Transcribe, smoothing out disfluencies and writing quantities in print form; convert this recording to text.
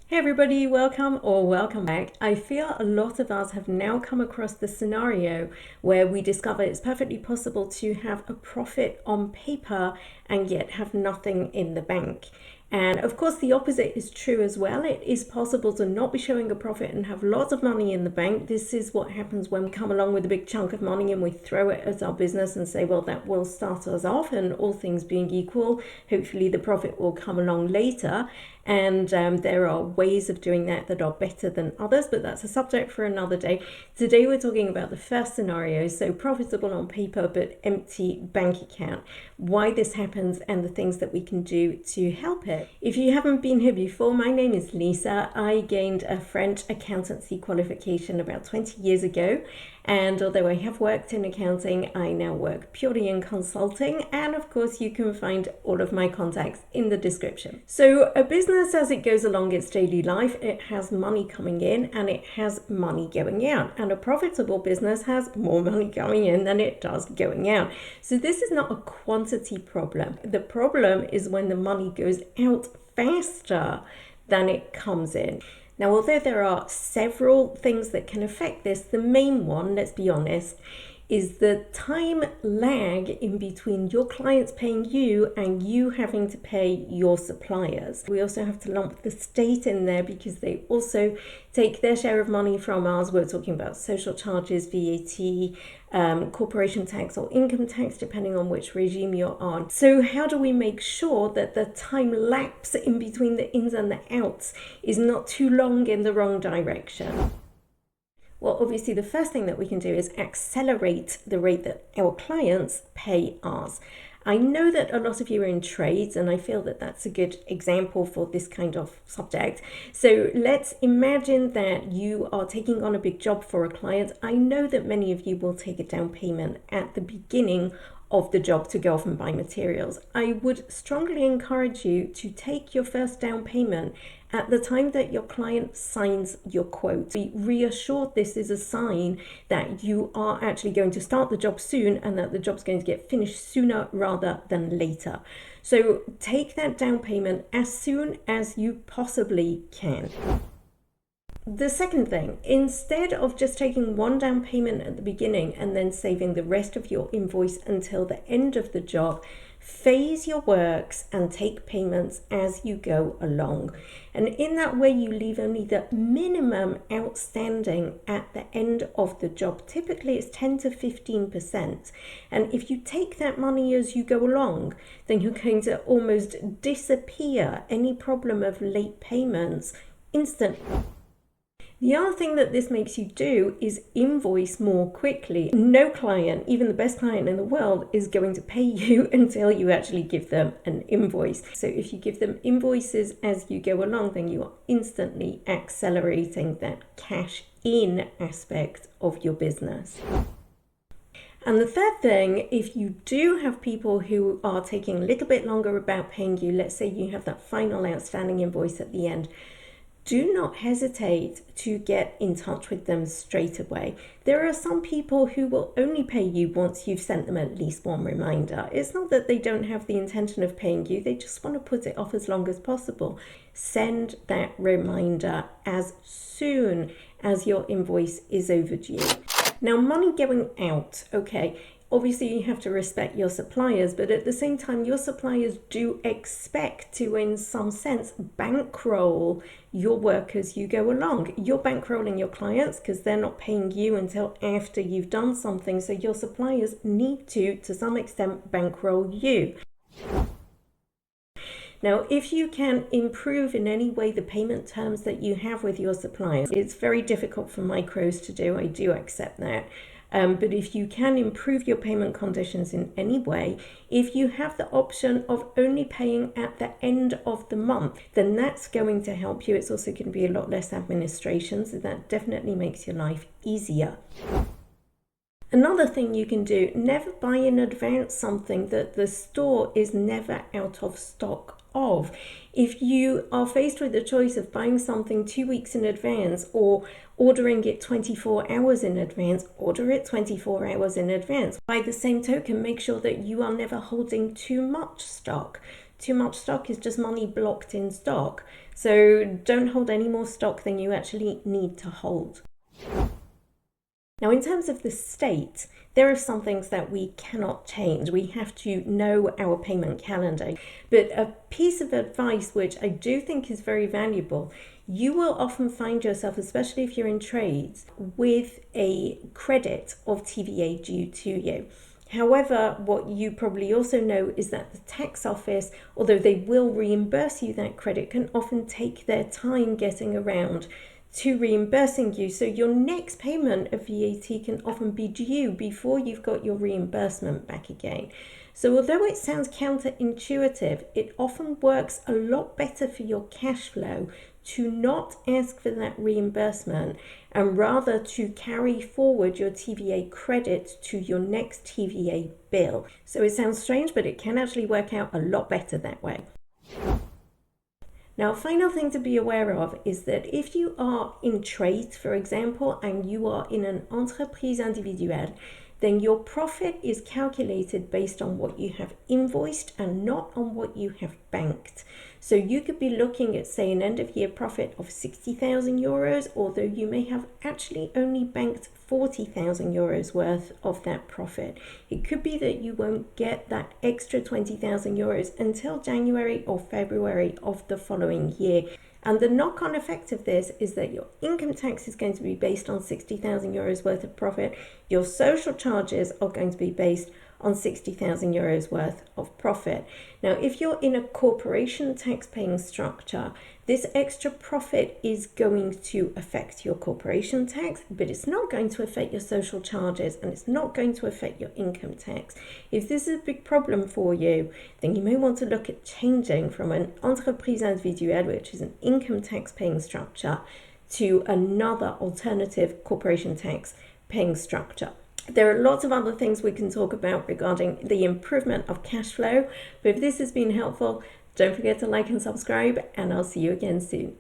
Hey everybody, welcome or welcome back. I feel a lot of us have now come across the scenario where we discover it's perfectly possible to have a profit on paper and yet have nothing in the bank. And of course, the opposite is true as well. It is possible to not be showing a profit and have lots of money in the bank. This is what happens when we come along with a big chunk of money and we throw it at our business and say, well, that will start us off, and all things being equal, hopefully the profit will come along later. And there are ways of doing that that are better than others, but that's a subject for another day. Today we're talking about the first scenario, so profitable on paper but empty bank account, why this happens and the things that we can do to help it. If you haven't been here before, my name is Lisa. I gained a French accountancy qualification about 20 years ago. And although I have worked in accounting, I now work purely in consulting. And of course, you can find all of my contacts in the description. So a business, as it goes along its daily life, it has money coming in and it has money going out. And a profitable business has more money going in than it does going out. So this is not a quantity problem. The problem is when the money goes out faster than it comes in. Now, although there are several things that can affect this, the main one, let's be honest, is the time lag in between your clients paying you and you having to pay your suppliers. We also have to lump the state in there because they also take their share of money from us. We're talking about social charges, VAT, corporation tax or income tax, depending on which regime you're on. So how do we make sure that the time lapse in between the ins and the outs is not too long in the wrong direction? Well, obviously, the first thing that we can do is accelerate the rate that our clients pay us. I know that a lot of you are in trades, and I feel that that's a good example for this kind of subject. So let's imagine that you are taking on a big job for a client. I know that many of you will take a down payment at the beginning of the job to go off and buy materials. I would strongly encourage you to take your first down payment at the time that your client signs your quote. Be reassured this is a sign that you are actually going to start the job soon and that the job's going to get finished sooner rather than later. So take that down payment as soon as you possibly can. The second thing, instead of just taking one down payment at the beginning and then saving the rest of your invoice until the end of the job, phase your works and take payments as you go along. And in that way, you leave only the minimum outstanding at the end of the job. Typically, it's 10 to 15%. And if you take that money as you go along, then you're going to almost disappear any problem of late payments instantly. The other thing that this makes you do is invoice more quickly. No client, even the best client in the world, is going to pay you until you actually give them an invoice. So if you give them invoices as you go along, then you are instantly accelerating that cash in aspect of your business. And the third thing, if you do have people who are taking a little bit longer about paying you, let's say you have that final outstanding invoice at the end, do not hesitate to get in touch with them straight away. There are some people who will only pay you once you've sent them at least one reminder. It's not that they don't have the intention of paying you, they just want to put it off as long as possible. Send that reminder as soon as your invoice is overdue. Now, money going out, okay. Obviously, you have to respect your suppliers, but at the same time, your suppliers do expect to, in some sense, bankroll your work as you go along. You're bankrolling your clients because they're not paying you until after you've done something. So your suppliers need to some extent, bankroll you. Now, if you can improve in any way the payment terms that you have with your suppliers, it's very difficult for micros to do. I do accept that. But if you can improve your payment conditions in any way, if you have the option of only paying at the end of the month, then that's going to help you. It's also going to be a lot less administration, so that definitely makes your life easier. Another thing you can do, never buy in advance something that the store is never out of stock of. If you are faced with the choice of buying something 2 weeks in advance or ordering it 24 hours in advance, order it 24 hours in advance. By the same token, make sure that you are never holding too much stock. Too much stock is just money blocked in stock. So don't hold any more stock than you actually need to hold. Now, in terms of the state, there are some things that we cannot change. We have to know our payment calendar. But a piece of advice which I do think is very valuable, you will often find yourself, especially if you're in trades, with a credit of TVA due to you. However, what you probably also know is that the tax office, although they will reimburse you that credit, can often take their time getting around to reimbursing you. So your next payment of VAT can often be due before you've got your reimbursement back again. So although it sounds counterintuitive, it often works a lot better for your cash flow to not ask for that reimbursement and rather to carry forward your TVA credit to your next TVA bill. So it sounds strange, but it can actually work out a lot better that way. Now, a final thing to be aware of is that if you are in trade, for example, and you are in an entreprise individuelle, then your profit is calculated based on what you have invoiced and not on what you have banked. So you could be looking at, say, an end of year profit of 60,000 euros, although you may have actually only banked 40,000 euros worth of that profit. It could be that you won't get that extra 20,000 euros until January or February of the following year. And the knock-on effect of this is that your income tax is going to be based on 60,000 euros worth of profit. Your social charges are going to be based on 60,000 euros worth of profit. Now, if you're in a corporation tax paying structure, this extra profit is going to affect your corporation tax, but it's not going to affect your social charges and it's not going to affect your income tax. If this is a big problem for you, then you may want to look at changing from an entreprise individuelle, which is an income tax paying structure, to another alternative corporation tax paying structure. There are lots of other things we can talk about regarding the improvement of cash flow, but if this has been helpful, don't forget to like and subscribe, and I'll see you again soon.